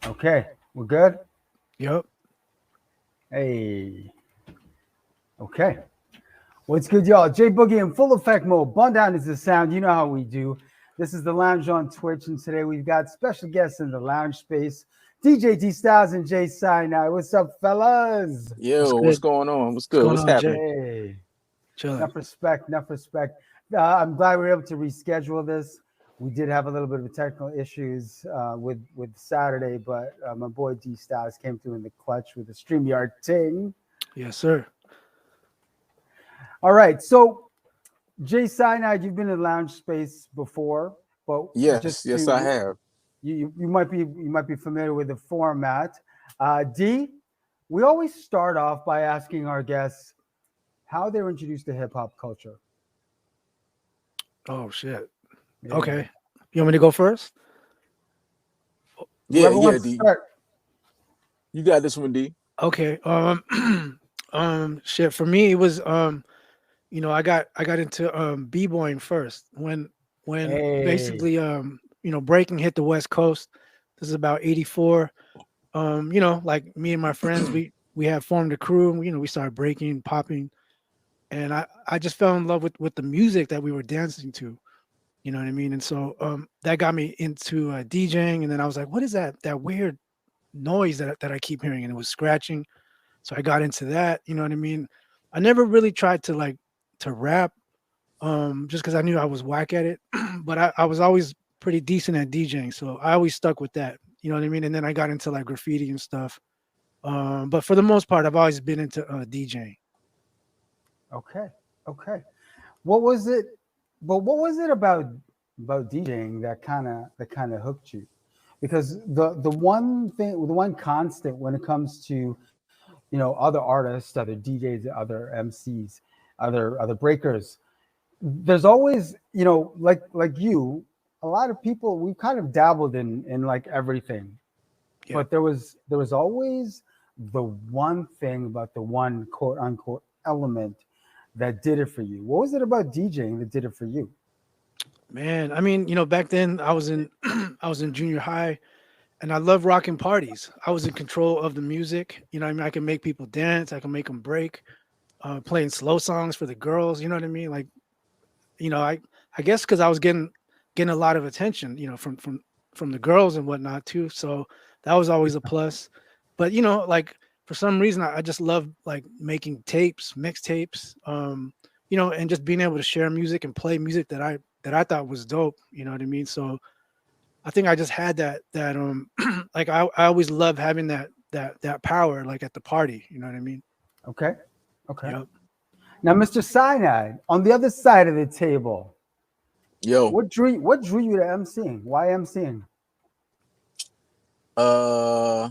Okay, we're good. Yep. Hey, okay. What's good, y'all? J Boogie in full effect mode. Bun down is the sound. You know how we do. This is the lounge on Twitch, and today we've got special guests in the lounge space. DJ T Styles and Jay Scienide. What's up, fellas? What's Yo, what's good? going on? What's What's good? going What's on, happening? Jay? Hey, Chilling. enough respect, enough respect. I'm glad we were able to reschedule this. We did have a little bit of technical issues with Saturday, but my boy D Styles came through in the clutch with the StreamYard ting. Yes, sir. All right, so Jay Sinai, you've been in lounge space before, but Yes, just yes, I to have. you might be familiar with the format. D, we always start off by asking our guests how they were introduced to hip hop culture. Oh shit. Yeah, Okay. You want me to go first? Yeah, whoever yeah, wants to D. start. You got this one, D. Okay. Shit. For me, it was I got into b-boying first when Hey, basically breaking hit the West Coast. This is about 84. Like me and my friends, we had formed a crew. We started breaking, popping, and I just fell in love with the music that we were dancing to. You know what I mean? And so that got me into DJing. And then I was like, what is that weird noise that I keep hearing? And it was scratching. So I got into that. You know what I mean? I never really tried to rap just because I knew I was whack at it. But I was always pretty decent at DJing. So I always stuck with that. You know what I mean? And then I got into like graffiti and stuff. But for the most part, I've always been into DJing. okay, okay. What was it? But what was it about DJing that kind of hooked you? Because the one thing, the one constant when it comes to other artists, other DJs, other MCs, other breakers, there's always like you, a lot of people we've kind of dabbled in like everything, Yeah. but there was always the one thing about the one quote unquote element that did it for you. What was it about DJing that did it for you? Man, I mean, back then I was in I was in junior high and I love rocking parties. I was in control of the music. I mean, I can make people dance, I can make them break, playing slow songs for the girls. You know what I mean? Like, I guess because I was getting a lot of attention, from the girls and whatnot too. So that was always a plus. But like for some reason, I just love like making tapes, mixtapes, and just being able to share music and play music that I thought was dope. You know what I mean? So I think I just had that like I always love having that power like at the party. You know what I mean? Okay, okay. Yep. Now, Mr. Cyanide, on the other side of the table, Yo, what drew you to MCing? Why MCing? uh,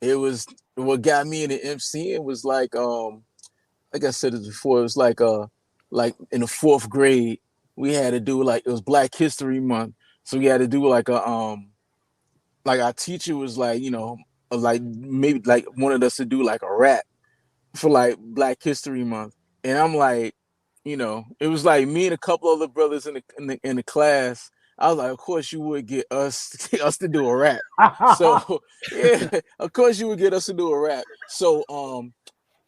it was what got me into MCing was like I said it before, it was like in the fourth grade, we had to do like it was Black History Month, so we had to do like our teacher was like like maybe like wanted us to do like a rap for like Black History Month, and I'm like, it was like me and a couple other brothers in the class. I was like, of course you would get us us to do a rap. So yeah, of course you would get us to do a rap. So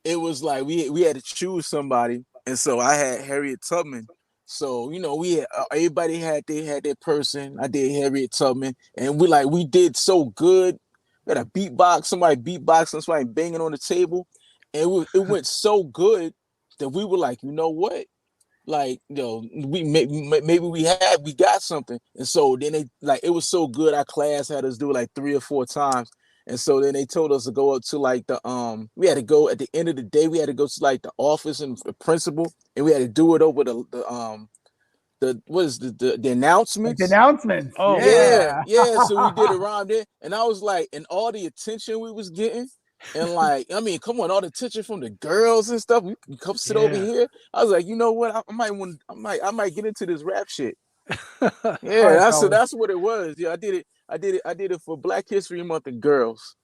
it was like we had to choose somebody, and so I had Harriet Tubman. So we had, everybody had their person. I did Harriet Tubman, and we did so good. We had a beatbox, somebody beatboxing, somebody banging on the table, and it went so good that we were like, you know what? Like, maybe we got something. And so then they like it was so good. Our class had us do it like 3 or 4 times. And so then they told us to go up to like we had to go at the end of the day, we had to go to like the office and the principal, and we had to do it over the what is the Like the announcements. announcements, Oh wow. Yeah, yeah. yeah. So we did it around there, and I was like, and all the attention we was getting, and like, I mean, come on, all the attention from the girls and stuff. We can come sit over Yeah. here. I was like, you know what? I might get into this rap shit. All Yeah, right, fellas. that's what it was. Yeah, I did it for Black History Month and girls.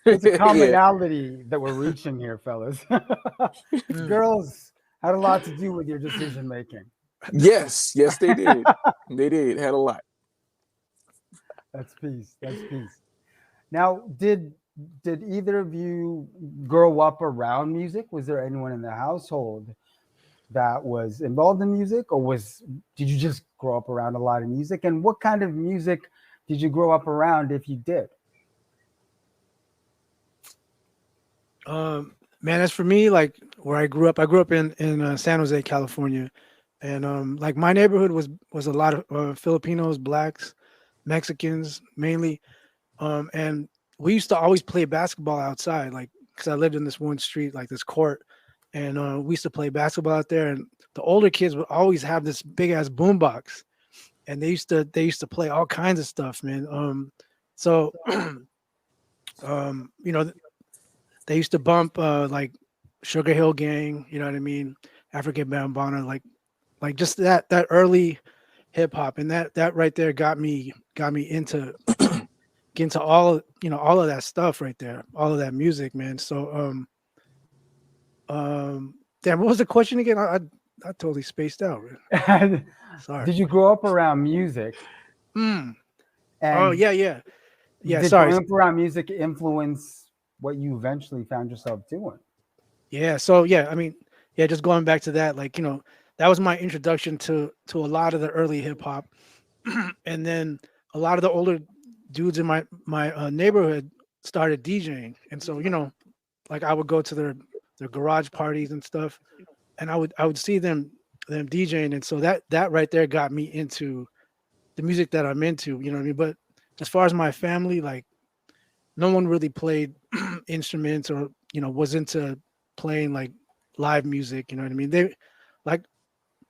There's a Yeah. commonality that we're reaching here, fellas. Mm. Girls had a lot to do with your decision making. Yes, yes, they did. They did. Had a lot. That's peace. That's peace. Now, did either of you grow up around music? Was there anyone in the household that was involved in music, or was did you just grow up around a lot of music? And what kind of music did you grow up around if you did? Man, as for me, like where I grew up in San Jose, California, and like my neighborhood was a lot of Filipinos, blacks, Mexicans mainly, and we used to always play basketball outside, like because I lived in this one street, like this court, and we used to play basketball out there, and the older kids would always have this big ass boombox, and they used to play all kinds of stuff, man. So you know, they used to bump like Sugar Hill Gang, you know what I mean, African Bambaataa, like just that early hip hop, and that right there got me into all of that stuff right there, all of that music, man. So damn, what was the question again? I totally spaced out, man. Sorry. Did you grow up around music? Mm. Oh And yeah. did Sorry. growing up around music influence what you eventually found yourself doing? Yeah. So yeah, I mean, yeah, just going back to that, like that was my introduction to a lot of the early hip hop, and then a lot of the older dudes in my neighborhood started DJing, and so like I would go to their garage parties and stuff, and I would see them DJing, and so that right there got me into the music that I'm into, you know what I mean? But as far as my family, like no one really played instruments or was into playing like live music, you know what I mean? They like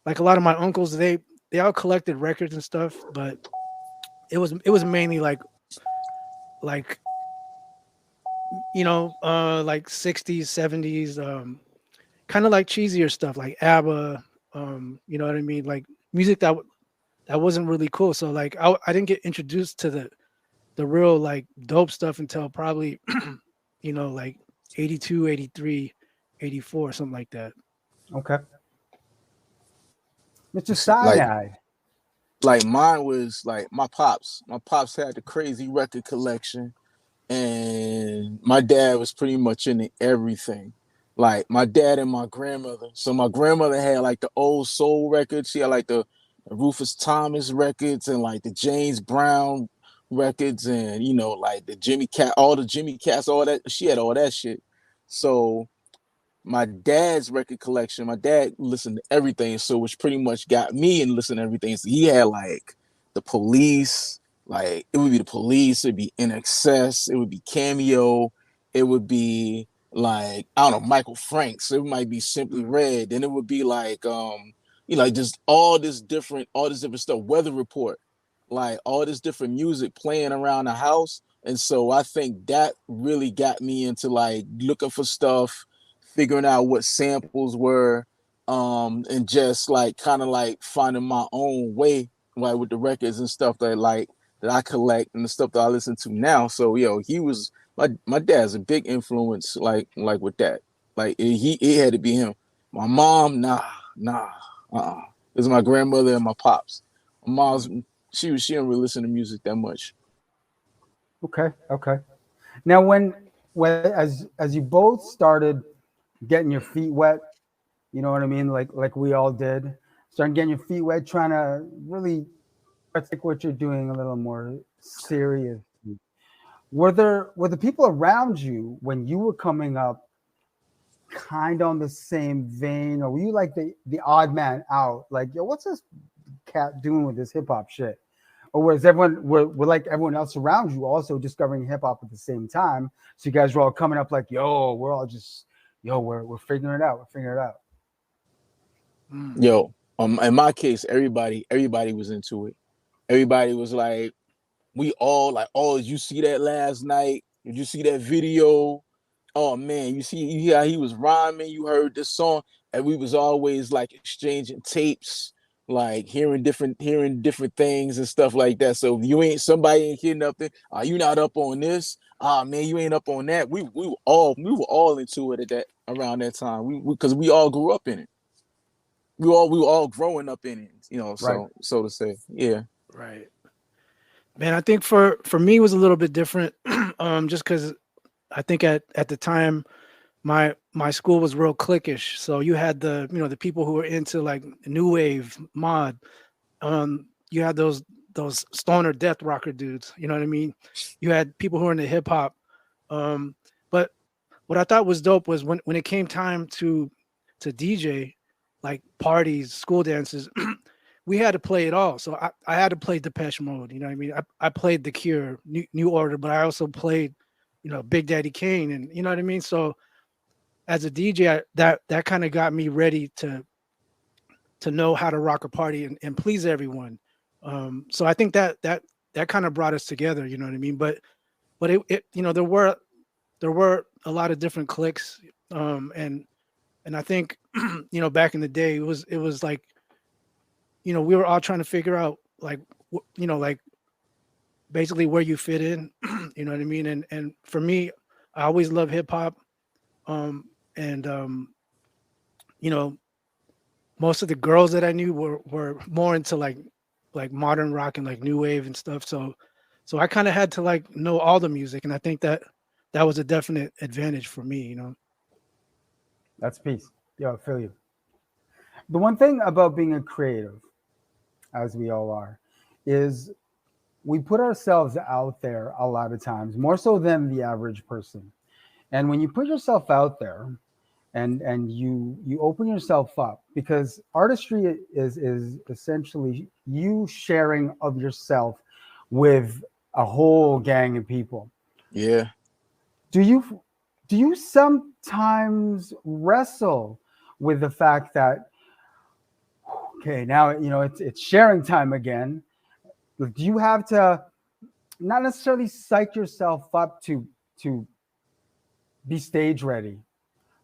like a lot of my uncles, they all collected records and stuff, but it was mainly like like 60s, 70s, kind of like cheesier stuff like ABBA, you know what I mean? Like music that wasn't really cool. So like I didn't get introduced to the real like dope stuff until probably like 82, 83, 84, something like that. Okay, Mr. It's like Sinai. mine was like my pops. My pops had the crazy record collection, and my dad was pretty much into everything. Like my dad and my grandmother. So my grandmother had like the old soul records. She had like the Rufus Thomas records and like the James Brown records, and like the Jimmy Cat, all the Jimmy Cats, all that. She had all that shit. So my dad's record collection, my dad listened to everything, so which pretty much got me and listened to everything. So he had like the Police, like it would be the Police, it'd be In Excess, it would be Cameo, it would be like I don't know, Michael Franks, it might be Simply Red, then it would be like like just all this different stuff, Weather Report, like all this different music playing around the house. And so I think that really got me into like looking for stuff, figuring out what samples were, and just like kind of like finding my own way, like with the records and stuff that I collect and the stuff that I listen to now. So he was my dad's a big influence, like with that. Like it had to be him. My mom, nah, it was my grandmother and my pops. My mom's she didn't really listen to music that much. Okay, okay. Now, when as you both started getting your feet wet, you know what I mean, like we all did, starting getting your feet wet, trying to really take what you're doing a little more serious. Were the people around you when you were coming up kind of on the same vein, or were you like the odd man out? Like, yo, what's this cat doing with this hip hop shit? Or was everyone were like everyone else around you also discovering hip hop at the same time? So you guys were all coming up like, yo, we're all just we're figuring it out. We're figuring it out. Mm. Yo, in my case, everybody was into it. Everybody was like, we all like, oh, did you see that last night? Did you see that video? Oh man, you hear how he was rhyming, you heard this song, and we was always like exchanging tapes, like hearing different things and stuff like that. So if you ain't somebody ain't hear nothing, you not up on this? Ah man, you ain't up on that. We were all into it at that around that time. We because we all grew up in it. We were all growing up in it, Right. so to say. Yeah. Right. Man, I think for me it was a little bit different. Just because I think at the time my school was real cliquish. So you had the people who were into like new wave mod. You had those stoner death rocker dudes. You know what I mean? You had people who were into hip hop. But what I thought was dope was when it came time to DJ, like parties, school dances, we had to play it all. So I had to play Depeche Mode. You know what I mean? I played The Cure, New Order, but I also played, Big Daddy Kane, and you know what I mean. So as a DJ, that kind of got me ready to know how to rock a party and please everyone. So I think that kind of brought us together. You know what I mean? But it there were a lot of different cliques, and I think back in the day it was like we were all trying to figure out like like basically where you fit in. You know what I mean? And for me, I always love hip hop, and you know most of the girls that I knew were more into like modern rock and like new wave and stuff. So I kind of had to like know all the music, and I think that was a definite advantage for me. That's peace. Yeah, I feel you. The one thing about being a creative, as we all are, is we put ourselves out there a lot of times, more so than the average person. And when you put yourself out there and you open yourself up, because artistry is essentially you sharing of yourself with a whole gang of people. Yeah. Do you do you sometimes wrestle with the fact that, okay, now it's sharing time again? Do you have to not necessarily psych yourself up to be stage ready?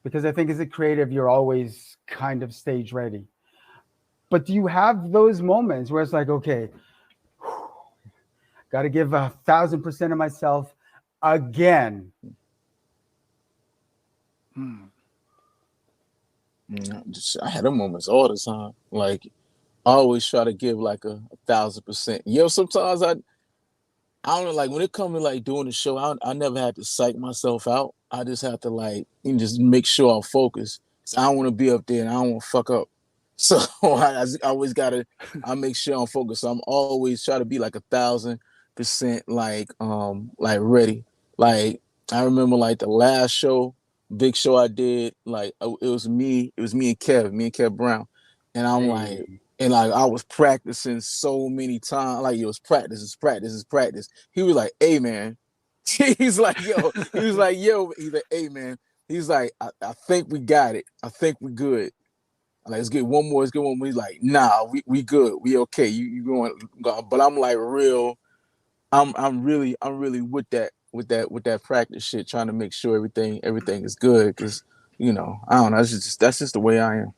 Because I think as a creative, you're always kind of stage ready. But do you have those moments where it's like, okay, got to give 1,000% of myself again? Hmm. I had them moments all the time. Like I always try to give like a 1,000%. Sometimes I don't know, like when it comes to like doing the show, I never had to psych myself out. I just have to like just make sure I'm focused. So I don't want to be up there and I don't want to fuck up. So I always gotta I make sure I'm focused. So I'm always try to be like 1,000% like ready. Like I remember like the last show, big show I did, like it was me and Kev Brown. And I'm like, Hey, and like I was practicing so many times, like it was practice, it's practice, it's practice. He was like, "Hey man," he's like, "Hey man," he's like, I think we got it. I think we good. I'm like, let's get one more. Let's get one more. He's like, nah, we good. We okay. You going? But I'm like real. I'm really with that practice shit, trying to make sure everything is good. Cause I don't know. That's just the way I am.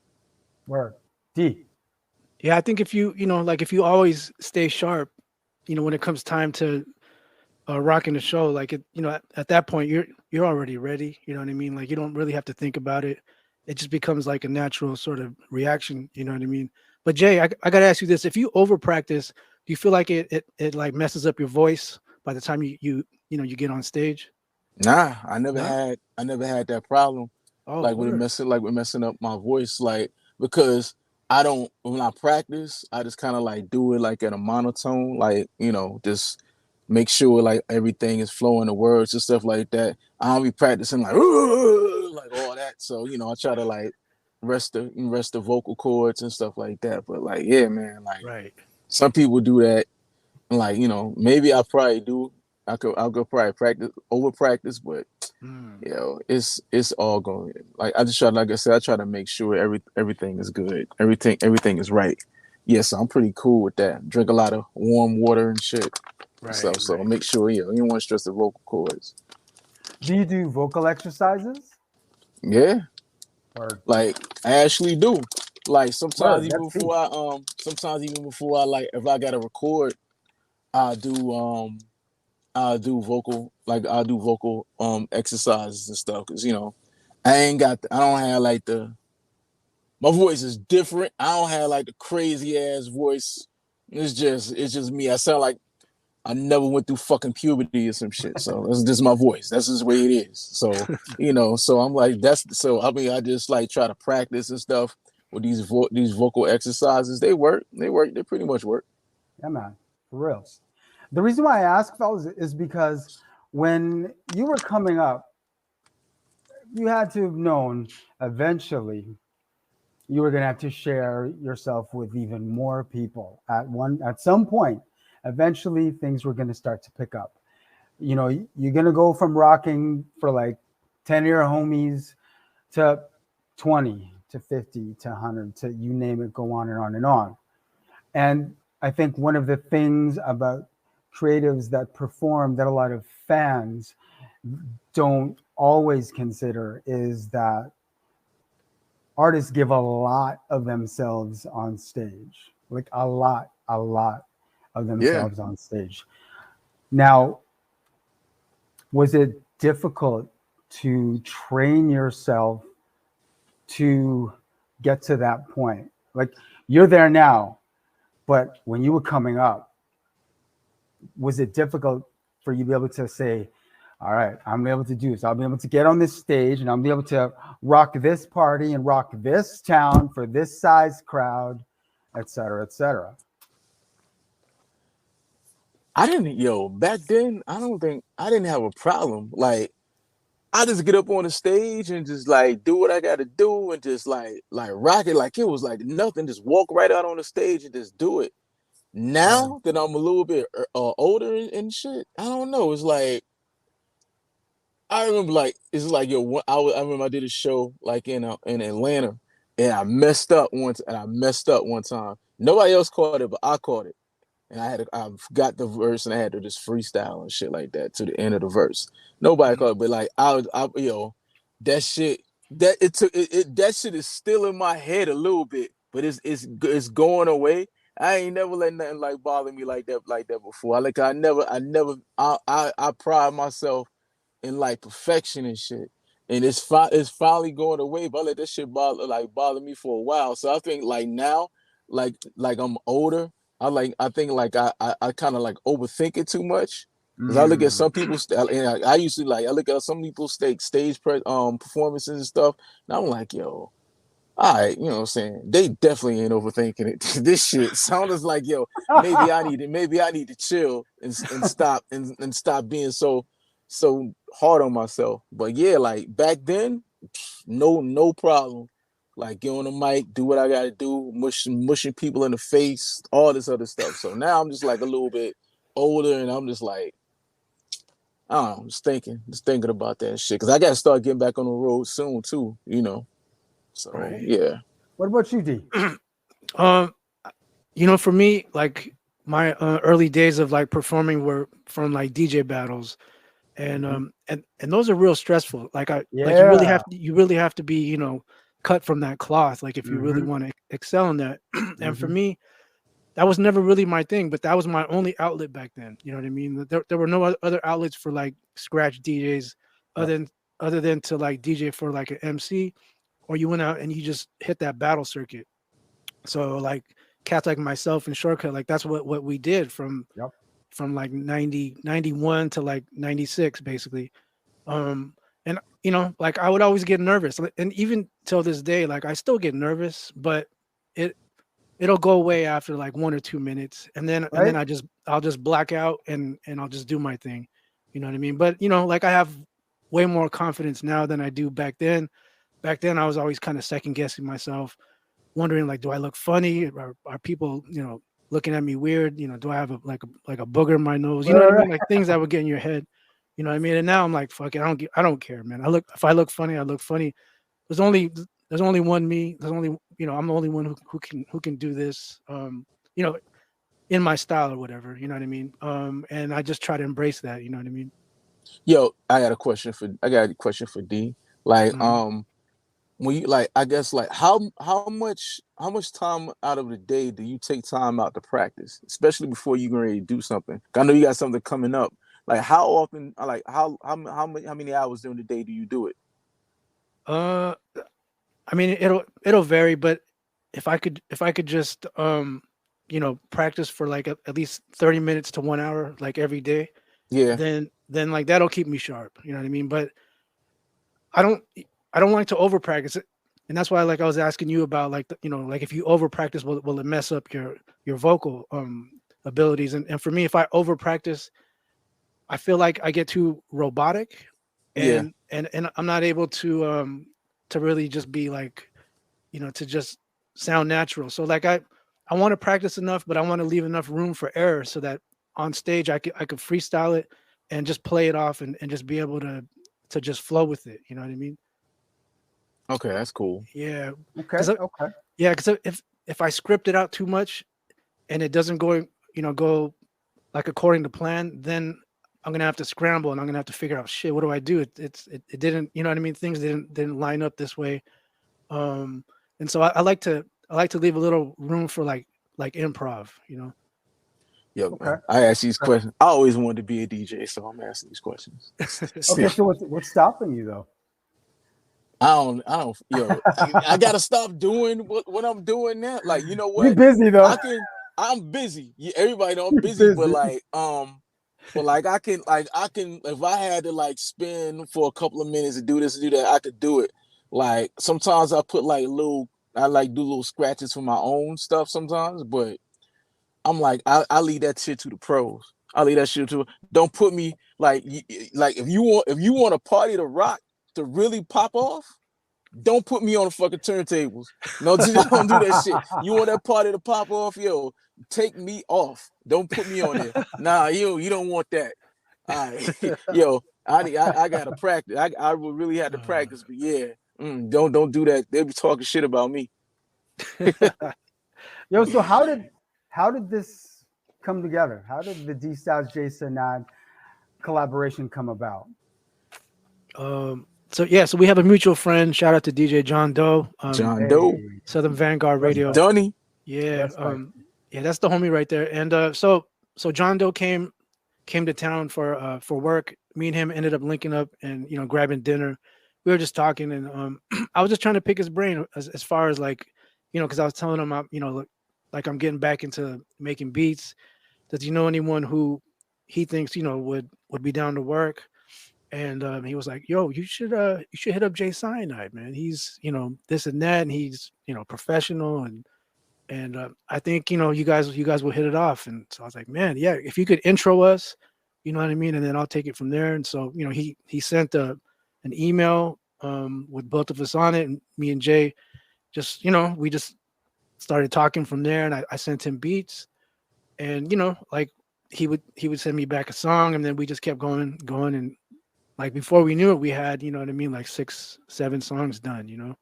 word. D. Yeah, I think like if you always stay sharp, when it comes time to rocking the show, like at that point you're already ready. You know what I mean? Like you don't really have to think about it. It just becomes like a natural sort of reaction. You know what I mean? But Jay, I got to ask you this: if you over practice, do you feel like it like messes up your voice by the time you get on stage? Nah, No. I never had that problem. Oh, Like with word. messing up my voice, like because I don't when I practice, I just kind of like do it like at a monotone, like just make sure like everything is flowing, the words and stuff like that. I don't be practicing like like all that. So I try to like rest the vocal cords and stuff like that. But like yeah, man, like Right. some people do that. Like maybe I probably do. I'll go probably practice over practice, but Mm. it's all going. Like I just try, like I said, I try to make sure everything is good, everything is right. Yeah, so I'm pretty cool with that. Drink a lot of warm water and shit and Right. stuff. So Right. make sure you don't want to stress the vocal cords. Do you do vocal exercises? Yeah, Word. like I actually do. Like Word. That's peace. sometimes even before I like if I gotta record, I do I do vocal exercises and stuff because I don't have like my voice is different. I don't have like the crazy ass voice. It's just me. I never went through fucking puberty or some shit. So that's just my voice. That's just the way it is. So, so I'm like, I mean, I just like try to practice and stuff with these vocal exercises. They work. They pretty much work. Yeah, man, for real. The reason why I ask, fellas, is because when you were coming up, you had to have known eventually you were going to have to share yourself with even more people at some point. Eventually, things were going to start to pick up. You're going to go from rocking for like 10 year homies to 20 to 50 to 100 to you name it, go on and on and on. And I think one of the things about creatives that perform that a lot of fans don't always consider is that artists give a lot of themselves on stage, like a lot of Yeah. themselves on stage. Now, was it difficult to train yourself to get to that point? Like, you're there now, but when you were coming up, was it difficult for you to be able to say, all right, I'm able to do this. I'll be able to get on this stage and I'll be able to rock this party and rock this town for this size crowd, et cetera, et cetera. Back then, I don't think I didn't have a problem. Like, I just get up on the stage and just like do what I got to do and just like rock it like it was like nothing. Just walk right out on the stage and just do it. Right. Now that I'm a little bit older and shit, I don't know. It's like I remember like it's like I remember I did a show like in Atlanta and I messed up once and I messed up one time. Nobody else caught it, but I caught it. And I got the verse and I had to just freestyle and shit like that to the end of the verse. Nobody caught it, but like that shit that shit is still in my head a little bit, but it's going away. I ain't never let nothing like bother me like that before. I pride myself in like perfection and shit. And it's finally going away, but I let that shit bother me for a while. So I think like now, like I'm older, I think like I kind of like overthink it too much. Cause I look at Mm. some people's and I used to like I look at some people's stage performances and stuff, and I'm like, yo, all right, you know what I'm saying? They definitely ain't overthinking it. This shit sounds like, yo, maybe I need to chill and stop and stop being so hard on myself. But yeah, like back then, no problem. Like get on the mic, do what I gotta do, mushing people in the face, all this other stuff. So now I'm just like a little bit older and I'm just like, I don't know, just thinking about that shit. Cause I gotta start getting back on the road soon too. So Right. yeah. What about you, D? um, for me, like my early days of like performing were from like DJ battles, and Mhm. and those are real stressful. Like Yeah. you really have to be cut from that cloth. Like if you really Hmm. want to excel in that. And for Hmm. me, that was never really my thing, but that was my only outlet back then. You know what I mean? There were no other outlets for like scratch DJs Yep. other than to like DJ for like an MC, or you went out and you just hit that battle circuit. So like cats like myself and Shortcut, like that's what we did Yep. from like 91 to like 96 basically. And like I would always get nervous, and even till this day, like I still get nervous, but it it'll go away after like 1 or 2 minutes, and then Right. I'll just black out and I'll just do my thing. You know what I mean? But like I have way more confidence now than I do back then. Back then I was always kind of second guessing myself, wondering like, do I look funny? Are people looking at me weird? Do I have like a booger in my nose? You know what I Right. mean? Like things that would get in your head. You know what I mean? And now I'm like, fuck it, I don't care, man. If I look funny, I look funny. There's only there's only one me. There's only I'm the only one who can do this. You know, in my style or whatever. You know what I mean? And I just try to embrace that. You know what I mean? Yo, I got a question for D. Like, Mhm. when you like, I guess like how much time out of the day do you take time out to practice, especially before you can ready to do something? I know you got something coming up. Like, how often? Like, how many hours during the day do you do it? Uh, I mean, it'll vary, but if I could just practice for like at least 30 minutes to 1 hour, like every day, Yeah, then like that'll keep me sharp. You know what I mean? But I don't I don't like to over practice it. And that's why like I was asking you about like like if you over practice, will it mess up your vocal abilities? And for me, if I over practice, I feel like I get too robotic, yeah. and I'm not able to really just be like, to just sound natural. So like I want to practice enough, but I want to leave enough room for error so that on stage I could freestyle it and just play it off and just be able to just flow with it. You know what I mean? Okay, that's cool. Yeah, Okay, because okay. if I script it out too much and it doesn't go like according to plan, then I'm gonna have to scramble and I'm gonna have to figure out shit. What do I do? It didn't, you know what I mean? Things didn't line up this way. Um, and so I like to leave a little room for like improv. Yo, Okay. man, I ask these Okay. questions. I always wanted to be a DJ, so I'm asking these questions. Okay. So what's stopping you though? Yo, I gotta stop doing what I'm doing now. Like, you know You're what? busy though. I'm busy. Yeah, everybody know I'm You're busy, but busy. like I can if I had to like spend for a couple of minutes to do this and do that, I could do it. Like sometimes I like do little scratches for my own stuff sometimes, but I'm like I leave that shit to the pros. I leave that shit to don't put me like if you want a party to rock to really pop off, don't put me on the fucking turntables. No, don't do that shit. You want that party to pop off, yo? Take me off. Don't put me on there. Nah, you don't want that. All right, yo, I gotta practice. I would really have to Uh, practice, but yeah, don't do that. They be talking shit about me. Yo, so how did this come together? How did the D Styles Jason collaboration come about? so yeah, so we have a mutual friend. Shout out to DJ John Doe, John Doe, Hey, Southern Vanguard Radio. respect, Dunny. Yeah, respect. yeah, that's the homie right there. And so John Doe came to town for work. Me and him ended up linking up and grabbing dinner. We were just talking, and I was just trying to pick his brain as far as like, because I was telling him look, like I'm getting back into making beats. Does he know anyone who he thinks would be down to work? And he was like, "Yo, you should hit up Jay Cyanide, man. He's this and that, and he's professional and I think you guys will hit it off." And so I was like, "Man, yeah, if you could intro us, you know what I mean, and then I'll take it from there." And so he sent an email with both of us on it, and me and Jay just we just started talking from there, and I sent him beats, and like he would send me back a song, and then we just kept going, and like before we knew it, we had what I mean, like 6 7 songs done.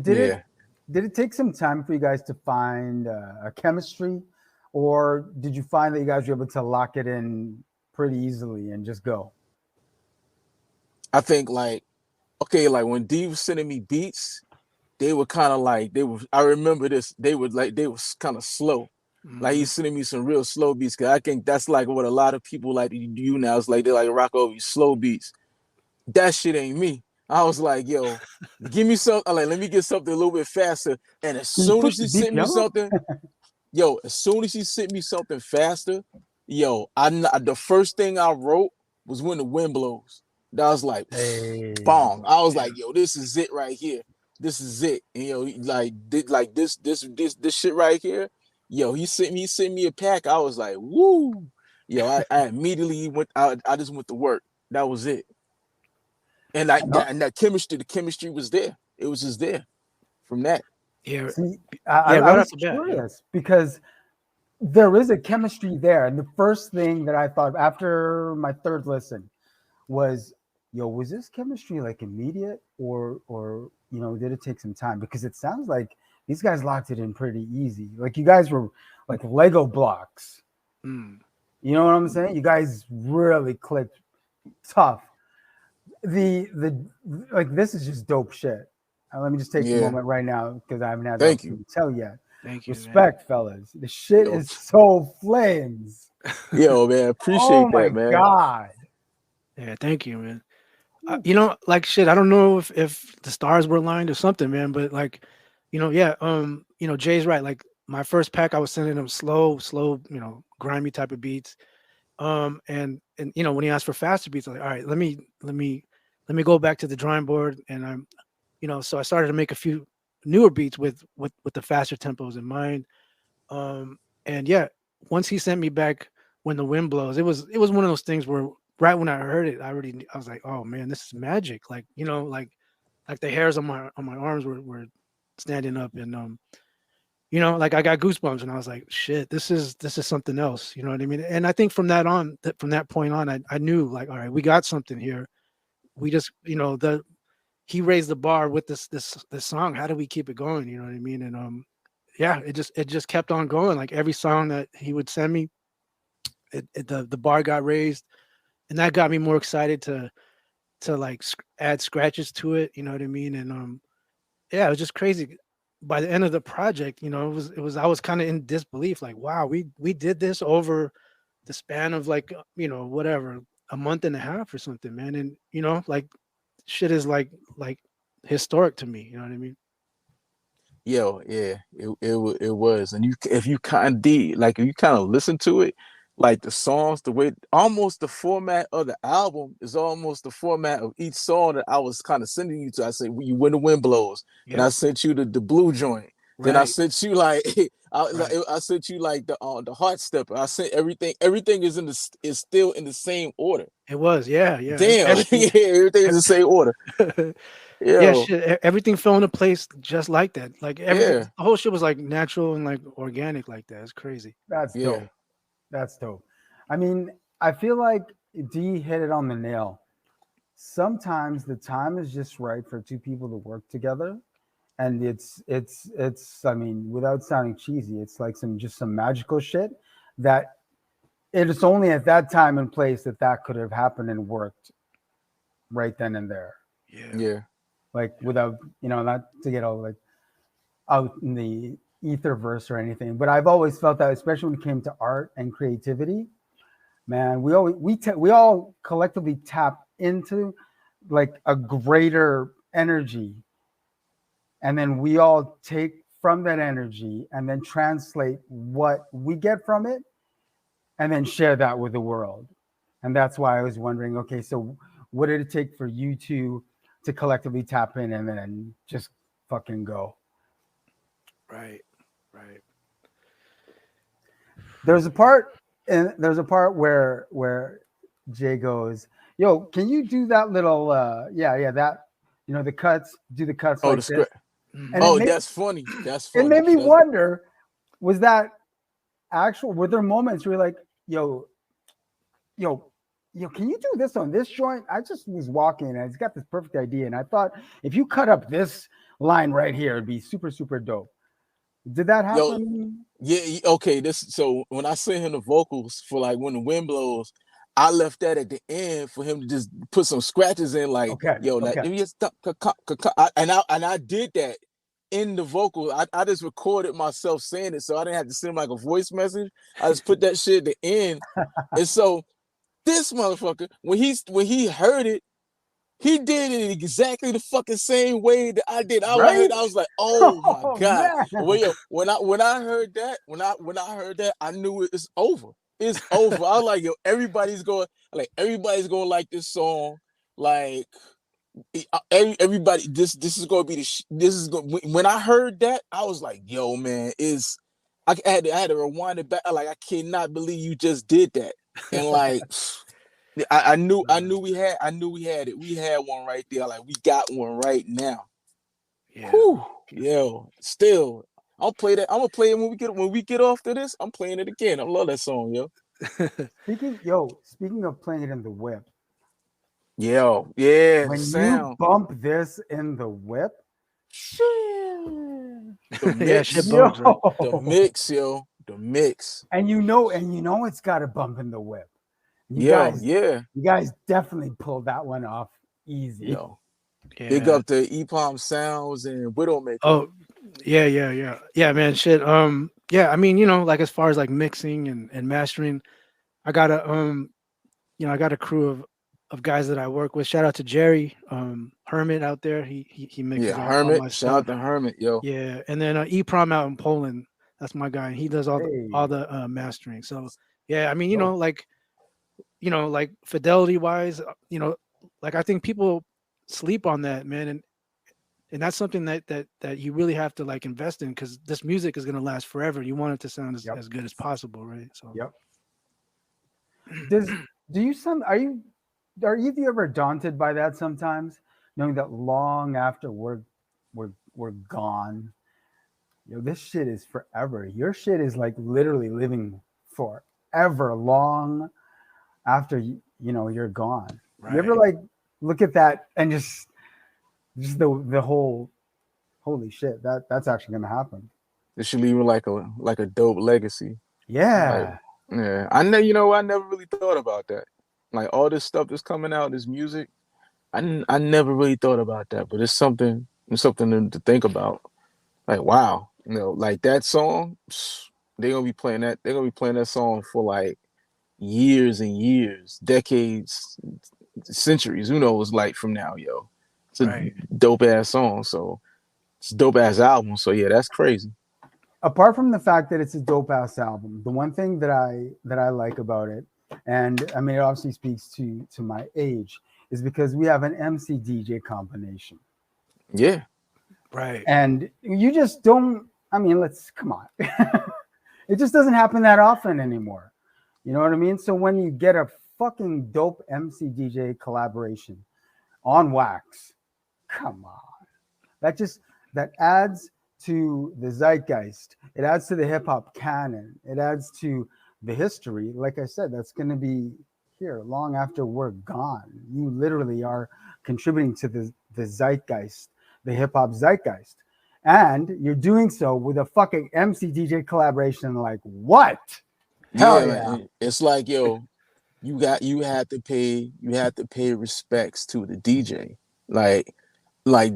Did it Yeah, did it take some time for you guys to find a chemistry, or did you find that you guys were able to lock it in pretty easily and just go? I think like okay, like when D was sending me beats, they were kind of like they were. I remember this. They was kind of slow. Like Mhm. he's sending me some real slow beats. Cause I think that's like what a lot of people like to do now. It's like they like rock over these slow beats. That shit ain't me. I was like, yo, give me some. Like, let me get something a little bit faster. And as Can you soon as push she the beat sent me piano? something, as soon as she sent me something faster, the first thing I wrote was when the wind blows. That was like, Hey, bong. I was Yeah. like, yo, this is it right here. This is it. And like this shit right here. Yo, he sent me a pack. I was like, woo. Yo, I immediately went out. I just went to work. That was it. And like no, that chemistry, the chemistry was there. It was just there from that. Yeah. see, Yeah. I Right was off the bat. Yeah. curious because there is a chemistry there, and the first thing that I thought after my third listen was, yo, was this chemistry like immediate, or did it take some time? Because it sounds like these guys locked it in pretty easy. Like you guys were like Lego blocks. Mm. You know what I'm saying? You guys really clicked tough. The like this is just dope shit. Let me just take the Yeah. moment right now because I haven't had the Thank you. opportunity to tell yet. Thank you, man. Respect, fellas. The shit Yo, is so flames. yo, man, Oh appreciate my that, man. god. Yeah. Thank you, man. Like shit. I don't know if the stars were aligned or something, man. But like, yeah. Jay's right. Like my first pack, I was sending him slow, grimy type of beats. And when he asked for faster beats, I'm like, all right, let me go back to the drawing board, and so I started to make a few newer beats with the faster tempos in mind. And yeah, once he sent me back when the wind blows, it was one of those things where right when I heard it, I was like, oh man, this is magic. Like, like the hairs on my arms were standing up, and like I got goosebumps, and I was like, shit, this is something else. You know what I mean? And I think from that point on, I knew, like, all right, we got something here. We just, he raised the bar with this song. How do we keep it going? You know what I mean? And yeah, it just kept on going. Like every song that he would send me, the bar got raised, and that got me more excited to like add scratches to it. You know what I mean? And yeah, it was just crazy. By the end of the project, it was I was kind of in disbelief, like, wow, we did this over the span of like whatever, a month and a half or something, man. And like shit is like historic to me. You know what I mean? Yo, yeah, it was, and if you kind of did, like, if you kind of listen to it, like the songs, the way, almost the format of the album is almost the format of each song that I was kind of sending you to. I said, you When the Wind Blows, then I Yep. sent you the blue joint, then I Right. sent you like Right. I sent you like the heart stepper. I sent everything is still in the same order. It was. Yeah. Yeah. Damn, Everything. yeah, everything is the same order. Yeah. Yo, Shit. Everything fell into place just like that. Like everything. yeah, The whole shit was like natural and like organic like that. It's crazy. That's yeah, dope. That's dope. I mean, I feel like D hit it on the nail. Sometimes the time is just right for two people to work together, and it's. I mean, without sounding cheesy, it's like some magical shit that it's only at that time and place that could have happened and worked right then and there. Yeah. yeah. Like without not to get all like out in the ether verse or anything, but I've always felt that, especially when it came to art and creativity, man, we all collectively tap into like a greater energy, and then we all take from that energy and then translate what we get from it and then share that with the world. And that's why I was wondering, okay, so what did it take for you to collectively tap in and then just fucking go? Right. Right. There's a part and there's a part where Jay goes, "Yo, can you do that little yeah, that the cuts, do the cuts Oh, the like this?" script. And Hmm. Oh, that's funny. That's it funny. made me That's wonder, was that actual, were there moments where you're like, yo, can you do this on this joint? I just was walking and it's got this perfect idea. And I thought if you cut up this line right here, it'd be super, super dope. Did that yo, happen? yeah, okay. This so when I sent him the vocals for like When the Wind Blows, I left that at the end for him to just put some scratches in, like, Okay. yo, like, Okay. let me just and I did that in the vocal. I just recorded myself saying it, so I didn't have to send like a voice message. I just put that shit at the end, and so this motherfucker, when he heard it, he did it exactly the fucking same way that I did. I Right? heard, I was like, oh my Oh, God. man. Well, yo, when I heard that, I knew it's over. It's over. I was like, yo, everybody's going to like this song. Like, everybody, this is going to be this is going. When I heard that, I was like, yo, man, I had to rewind it back. Like, I cannot believe you just did that. And like, I knew we had it. We had one right there. Like, we got one right now. Yeah. Whew, yo, still, I'll play that. I'm gonna play it when we get off to this. I'm playing it again. I love that song, yo. Speaking of playing it in the whip, Yo, yeah, the when you sound, bump this in the whip, the Yeah. Shit mix, bumps, right? the yo, mix, yo, the mix. and it's got a bump in the whip. You Yo, guys, yeah, you guys definitely pulled that one off easy. yo. Big Yeah. up to EPOM Sounds and Widowmaker. Oh, yeah, yeah, yeah. Yeah, man, shit. Yeah, I mean, like as far as like mixing and mastering, I got a crew of guys that I work with. Shout out to Jerry, Hermit out there. He Yeah, mixes all my Hermit. Shout out stuff. to Hermit, yo. Yeah, and then EPROM out in Poland. That's my guy. He does all Hey, the mastering. So yeah, I mean, dope. like fidelity wise, like I think people sleep on that, man, and that's something that you really have to like invest in because this music is gonna last forever. You want it to sound Yep, as good as possible, right? So yep. Does do you some are you ever daunted by that sometimes, knowing that long after we're gone, this shit is forever. Your shit is like literally living forever, long after you're gone. You ever right. like look at that and just the whole holy shit that's actually gonna happen. It should leave like a dope legacy. Like, Yeah. yeah, I never really thought about that. Like all this stuff that's coming out, this music, I never really thought about that, but it's something to think about. Like, wow, like that song, they're gonna be playing that. They're gonna be playing that song for like years and years, decades, centuries. Who knows? Like from now, yo, it's a Right. dope ass song. So it's a dope ass album. So yeah, that's crazy. Apart from the fact that it's a dope ass album, the one thing that I like about it, and I mean it obviously speaks to my age, is because we have an MC DJ combination. Yeah, Right. And you just don't, I mean, let's come on. It just doesn't happen that often anymore. You know what I mean? So when you get a fucking dope MC DJ collaboration on wax, come on. That adds to the zeitgeist. It adds to the hip hop canon. It adds to the history. Like I said, that's going to be here long after we're gone. You literally are contributing to the zeitgeist, the hip hop zeitgeist. And you're doing so with a fucking MC DJ collaboration. Like, what? Hell yeah, yeah. man. It's like, yo, you had to pay respects to the DJ. Like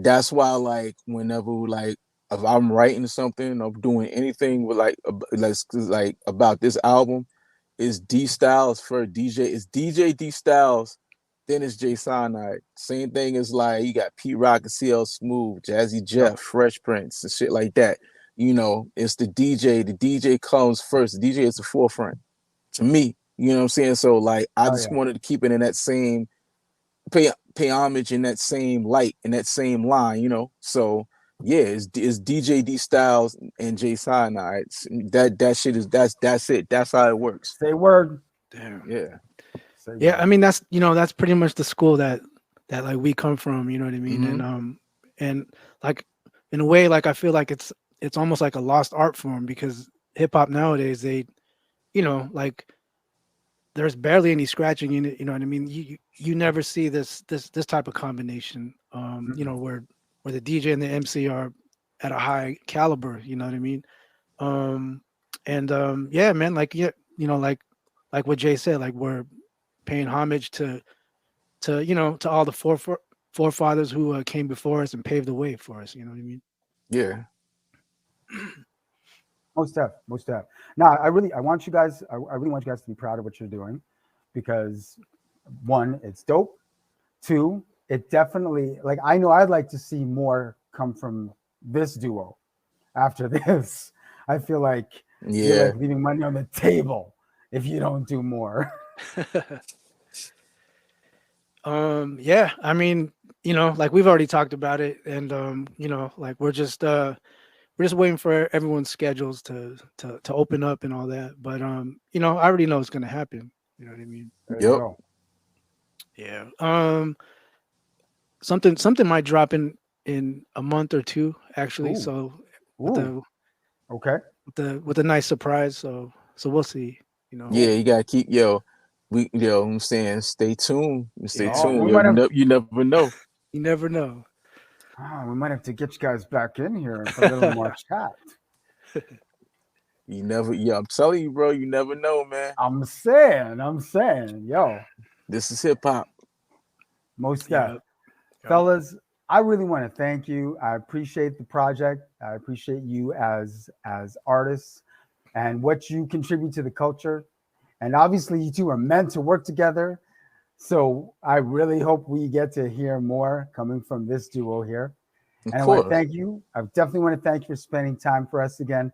that's why, like, whenever, like, if I'm writing something or doing anything with like about this album, is D Styles for DJ. It's DJ D Styles, then it's Jay Scienide. Same thing as, like, you got Pete Rock and CL Smooth, Jazzy Yep. Jeff, Fresh Prince, and shit like that. It's the DJ. The DJ comes first. The DJ is the forefront to me. You know what I'm saying? So, like, I Hell just yeah. wanted to keep it in that same, pay homage in that same light, in that same line. So yeah, it's DJ D Styles and Jay Sinai. That shit that's it. That's how it works. Say word. Damn. Yeah. Say Yeah, I word. mean that's pretty much the school that like we come from, you know what I mean? Mm-hmm. And like in a way, like I feel like it's almost like a lost art form because hip hop nowadays like there's barely any scratching in it, you know what I mean? You never see this type of combination, Mm-mm. where the DJ and the MC are at a high caliber, you know what I mean? Um and yeah, man, like yeah, like what Jay said, like we're paying homage to all the forefathers who came before us and paved the way for us. You know what I mean? Yeah. Most def. Now, I want you guys, I really want you guys to be proud of what you're doing, because one, it's dope. Two, it definitely, like, I know I'd like to see more come from this duo after this. I feel like you're Yeah. like leaving money on the table if you don't do more. Yeah, I mean, like we've already talked about it, and like we're just waiting for everyone's schedules to open up and all that. But I already know it's gonna happen. You know what I mean? There you Yep. go. Yeah. Something might drop in a month or two actually. Ooh, So with ooh, the okay. with a nice surprise. So we'll see. Yeah. Ooh. You gotta keep I'm saying, stay tuned. Stay Yeah. Oh, tuned. we Yo, might have, you never know. You never know. we might have to get you guys back in here for a little more chat. You never. Yeah, I'm telling you, bro. You never know, man. I'm saying, yo, This is hip hop. most stuff. Yeah. Yeah. Fellas, I really want to thank you. I appreciate the project. I appreciate you as artists and what you contribute to the culture. And obviously, you two are meant to work together. So I really hope we get to hear more coming from this duo here. Of And I want to course. thank you. I definitely want to thank you for spending time for us again.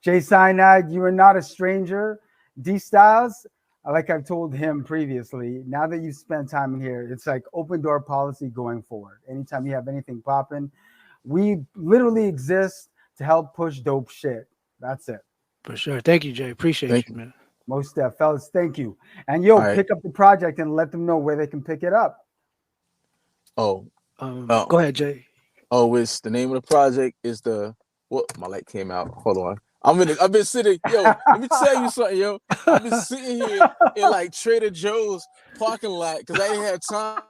Jay Cyanide, you are not a stranger. D Styles, like I've told him previously, now that you've spent time in here, it's like open door policy going forward. Anytime you have anything popping, we literally exist to help push dope shit. That's it. For sure. Thank you, Jay. Appreciate Thank you, you. man. Most fellas, thank you. And yo, All right. pick up the project and let them know where they can pick it up. Oh, Go ahead, Jay. it's the name of the project is the what? My light came out. Hold on. I've been sitting. Yo, let me tell you something, yo. I've been sitting here in like Trader Joe's parking lot because I ain't had time.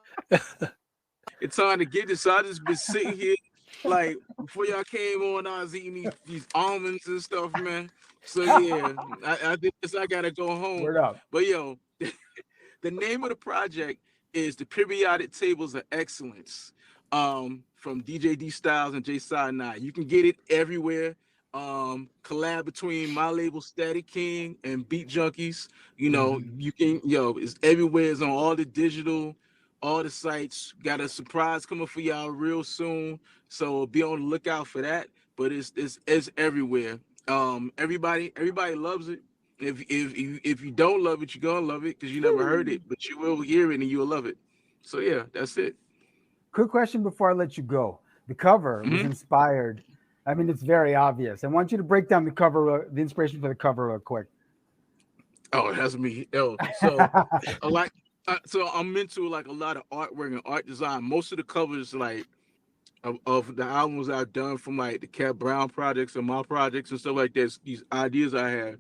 It's time to get this. So I just been sitting here like before y'all came on. I was eating these almonds and stuff, man. So yeah, I think I gotta go home. Word up. But yo, the name of the project is the Periodic Tables of Excellence, from DJ D Styles and Jay Scienide. You can get it everywhere. Collab between my label Static King and Beat Junkies. You know, Mhm. you can, it's everywhere. It's on all the digital, all the sites. Got a surprise coming for y'all real soon. So be on the lookout for that. But it's everywhere. Everybody loves it. If you don't love it, you're gonna love it because you never heard it, but you will hear it and you'll love it. So yeah, that's it. Quick question before I let you go. The cover was Mhm. inspired. I mean, it's very obvious. I want you to break down the cover, the inspiration for the cover, real quick. Oh, that's me. So a lot. So I'm into like a lot of artwork and art design. Most of the covers, like of the albums I've done from like the Cat Brown projects and my projects and stuff like that. These ideas I had.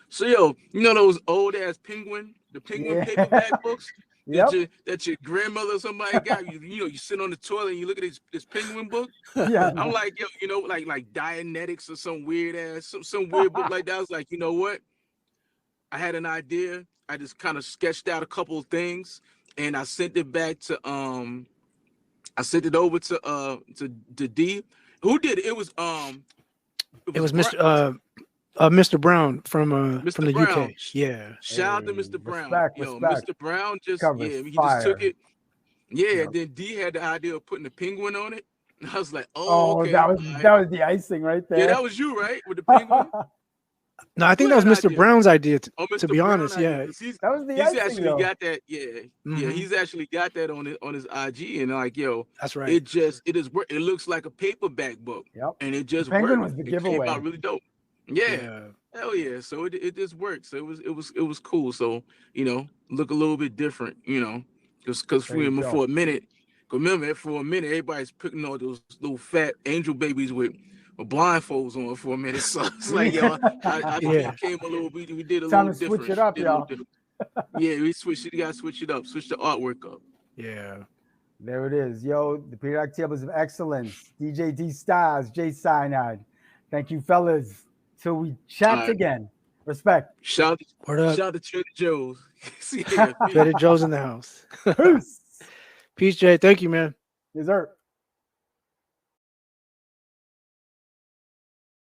So yo, you know those old ass the penguin paperback Yeah. books Yep. that your grandmother or somebody got you. You know, you sit on the toilet and you look at this penguin book. Yeah. I'm like, yo, like Dianetics or some weird ass, some weird book like that. I was like, you know what? I had an idea. I just kind of sketched out a couple of things and I sent it back to I sent it over to D. Who did it? It It was was Brown, Mr. Brown from Mr. the Brown. UK. Yeah. Shout out to Hey, Mr. Brown. respect, Yo, respect. Mr. Brown just Cover's he just took fire. it. Yeah, Yep. and then D had the idea of putting a penguin on it. And I was like, oh, Oh, okay. All right. that was the icing right Yeah, that there. was you, right? With the penguin. No, I think Who that was had an Mr. idea? Brown's idea. Oh, To Mr. be Brown honest, idea. yeah. 'Cause That was the he's icing, actually though. got that. Yeah. Yeah, Hmm. he's actually got that on his IG. And like, yo, That's right. it is work. It looks like a paperback book. Yep. And it The just penguin worked. was the It came out giveaway. really dope. Yeah. Yeah. Hell yeah. So it just worked. So it was cool. So, look a little bit different, because There you go. for a minute, remember for a minute, everybody's putting on those little fat angel babies with blindfolds on for a minute. So it's like, yo, I Yeah. came a little, we did a Time little to switch different. it up, Did a little y'all. different. Yeah, we switched it. You gotta switch it up, switch the artwork up. Yeah. There it is. Yo, the periodic tables of excellence. DJ D Styles, Jay Cyanide. Thank you, fellas. Till we All chat right. again. Respect. Shout Word up. shout to Trader Joe's. Yeah, peace. Trader Joe's in the house. Peace. Peace, Jay. Thank you, man. Dessert.